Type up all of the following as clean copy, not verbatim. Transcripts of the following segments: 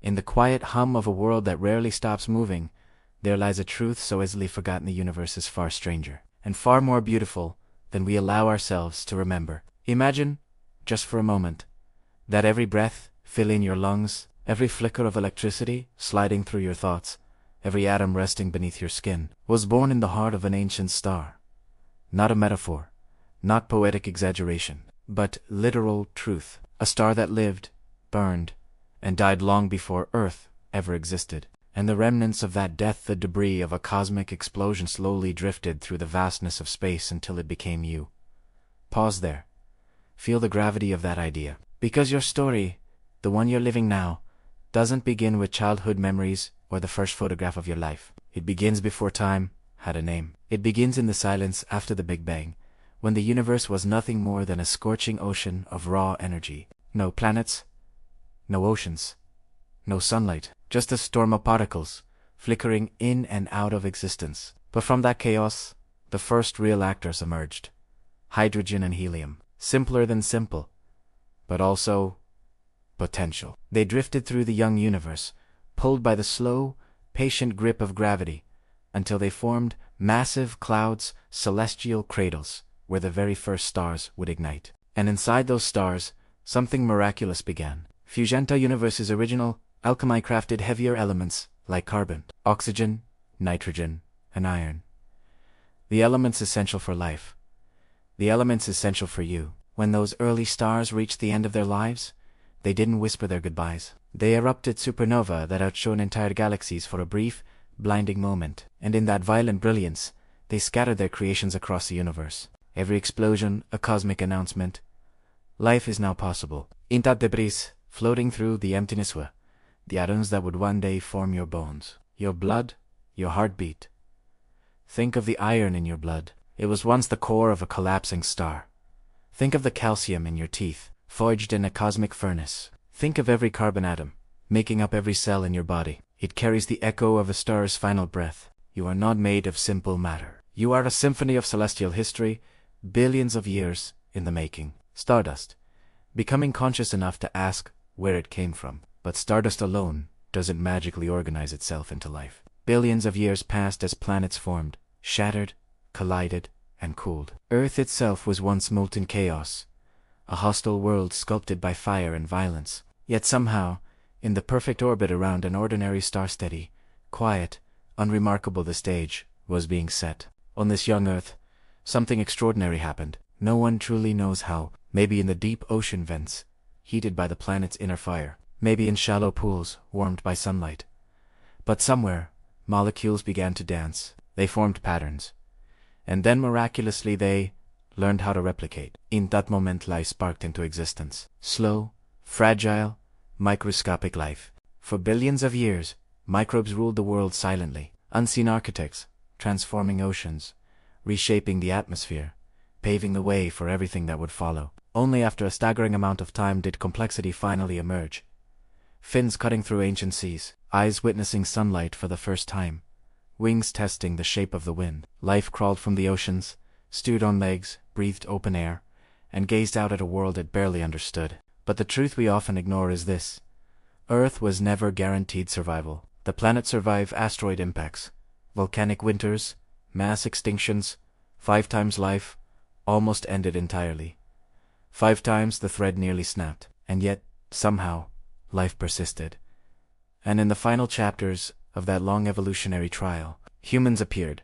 In the quiet hum of a world that rarely stops moving, there lies a truth so easily forgotten the universe is far stranger, and far more beautiful than we allow ourselves to remember. Imagine, just for a moment, that every breath filling in your lungs, every flicker of electricity sliding through your thoughts, every atom resting beneath your skin, was born in the heart of an ancient star. Not a metaphor, not poetic exaggeration, but literal truth. A star that lived, burned, and died long before Earth ever existed. And the remnants of that death, the debris of a cosmic explosion, slowly drifted through the vastness of space until it became you. Pause there. Feel the gravity of that idea. Because your story, the one you're living now, doesn't begin with childhood memories or the first photograph of your life. It begins before time had a name. It begins in the silence after the Big Bang, when the universe was nothing more than a scorching ocean of raw energy. No planets, no oceans, no sunlight, just a storm of particles, flickering in and out of existence. But from that chaos, the first real actors emerged. Hydrogen and helium. Simpler than simple, but also potential. They drifted through the young universe, pulled by the slow, patient grip of gravity, until they formed massive clouds, celestial cradles, where the very first stars would ignite. And inside those stars, something miraculous began. Fugenta Universe's original, alchemy-crafted heavier elements like carbon, oxygen, nitrogen, and iron. The elements essential for life. The elements essential for you. When those early stars reached the end of their lives, they didn't whisper their goodbyes. They erupted supernova that outshone entire galaxies for a brief, blinding moment. And in that violent brilliance, they scattered their creations across the universe. Every explosion, a cosmic announcement. Life is now possible. In that debris, floating through the emptiness were the atoms that would one day form your bones, your blood, your heartbeat. Think of the iron in your blood. It was once the core of a collapsing star. Think of the calcium in your teeth, forged in a cosmic furnace. Think of every carbon atom, making up every cell in your body. It carries the echo of a star's final breath. You are not made of simple matter. You are a symphony of celestial history, billions of years in the making. Stardust, becoming conscious enough to ask where it came from. But stardust alone doesn't magically organize itself into life. Billions of years passed as planets formed, shattered, collided, and cooled. Earth itself was once molten chaos, a hostile world sculpted by fire and violence. Yet somehow, in the perfect orbit around an ordinary star, steady, quiet, unremarkable, the stage was being set. On this young Earth, something extraordinary happened. No one truly knows how. Maybe in the deep ocean vents, heated by the planet's inner fire. Maybe in shallow pools, warmed by sunlight. But somewhere, molecules began to dance. They formed patterns. And then miraculously they learned how to replicate. In that moment, life sparked into existence. Slow, fragile, microscopic life. For billions of years, microbes ruled the world silently. Unseen architects, transforming oceans, reshaping the atmosphere, paving the way for everything that would follow. Only after a staggering amount of time did complexity finally emerge. Fins cutting through ancient seas, eyes witnessing sunlight for the first time, wings testing the shape of the wind. Life crawled from the oceans, stood on legs, breathed open air, and gazed out at a world it barely understood. But the truth we often ignore is this. Earth was never guaranteed survival. The planet survived asteroid impacts, volcanic winters, mass extinctions. 5 times life almost ended entirely. 5 times the thread nearly snapped. And yet, somehow, life persisted. And in the final chapters of that long evolutionary trial, humans appeared.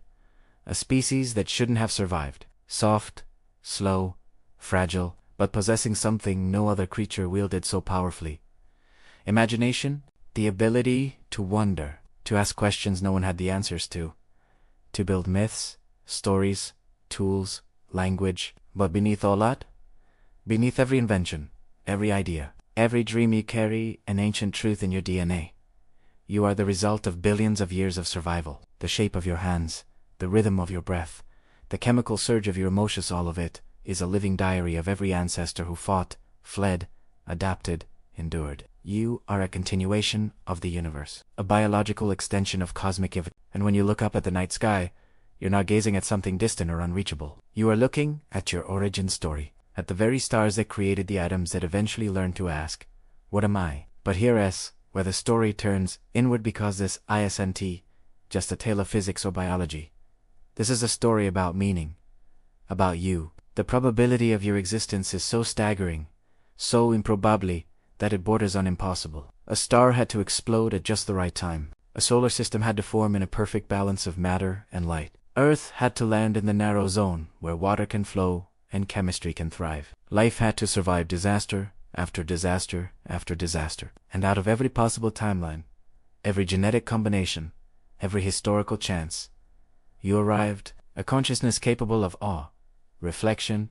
A species that shouldn't have survived. Soft, slow, fragile, but possessing something no other creature wielded so powerfully. Imagination, the ability to wonder, to ask questions no one had the answers to build myths, stories, tools, language. But beneath all that, beneath every invention, every idea, every dream, you carry an ancient truth in your DNA. You are the result of billions of years of survival. The shape of your hands, the rhythm of your breath, the chemical surge of your emotions, all of it is a living diary of every ancestor who fought, fled, adapted, endured. You are a continuation of the universe, a biological extension of cosmic evolution. And when you look up at the night sky, you're not gazing at something distant or unreachable. You are looking at your origin story, at the very stars that created the atoms that eventually learned to ask, what am I? But here is where the story turns inward because this isn't just a tale of physics or biology. This is a story about meaning, about you. The probability of your existence is so staggering, so improbable, that it borders on impossible. A star had to explode at just the right time. A solar system had to form in a perfect balance of matter and light. Earth had to land in the narrow zone where water can flow and chemistry can thrive. Life had to survive disaster after disaster after disaster. And out of every possible timeline, every genetic combination, every historical chance, you arrived, a consciousness capable of awe, reflection,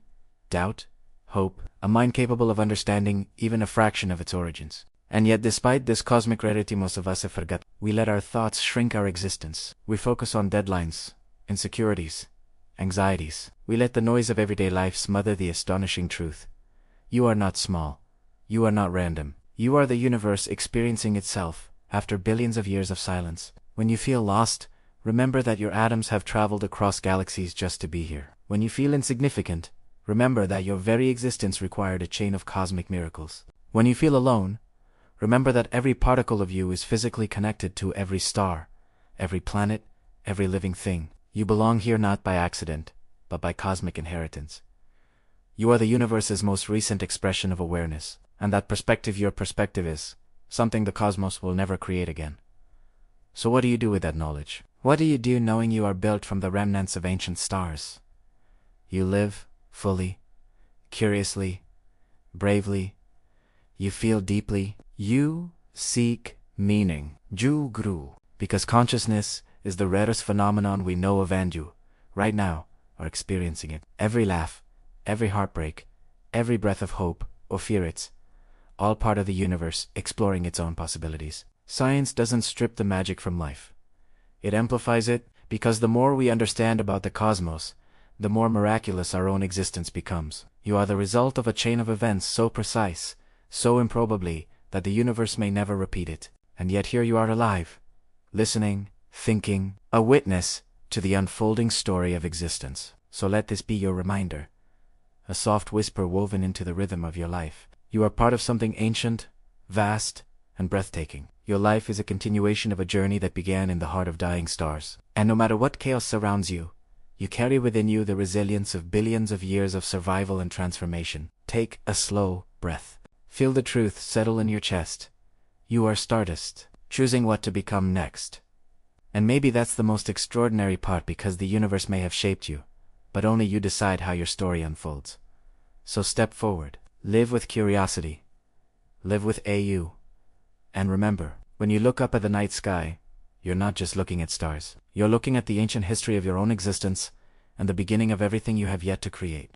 doubt, hope, a mind capable of understanding even a fraction of its origins. And yet, despite this cosmic rarity, most of us have forgotten. We let our thoughts shrink our existence. We focus on deadlines, insecurities, anxieties. We let the noise of everyday life smother the astonishing truth. You are not small. You are not random. You are the universe experiencing itself after billions of years of silence. When you feel lost, remember that your atoms have traveled across galaxies just to be here. When you feel insignificant, remember that your very existence required a chain of cosmic miracles. When you feel alone, remember that every particle of you is physically connected to every star, every planet, every living thing. You belong here not by accident, but by cosmic inheritance. You are the universe's most recent expression of awareness, and that perspective, your perspective, is something the cosmos will never create again. So what do you do with that knowledge? What do you do knowing you are built from the remnants of ancient stars? You live fully, curiously, bravely. You feel deeply. You seek meaning. Ju Gru. Because consciousness is the rarest phenomenon we know of, and you, right now, are experiencing it. Every laugh, every heartbreak, every breath of hope or fear, it's all part of the universe exploring its own possibilities. Science doesn't strip the magic from life. It amplifies it, because the more we understand about the cosmos, the more miraculous our own existence becomes. You are the result of a chain of events so precise, so improbably, that the universe may never repeat it. And yet here you are alive, listening, thinking, a witness to the unfolding story of existence. So let this be your reminder, a soft whisper woven into the rhythm of your life. You are part of something ancient, vast, and breathtaking. Your life is a continuation of a journey that began in the heart of dying stars. And no matter what chaos surrounds you, you carry within you the resilience of billions of years of survival and transformation. Take a slow breath. Feel the truth settle in your chest. You are Stardust, choosing what to become next. And maybe that's the most extraordinary part, because the universe may have shaped you, but only you decide how your story unfolds. So step forward, live with curiosity, live with AU. And remember, when you look up at the night sky, you're not just looking at stars. You're looking at the ancient history of your own existence and the beginning of everything you have yet to create.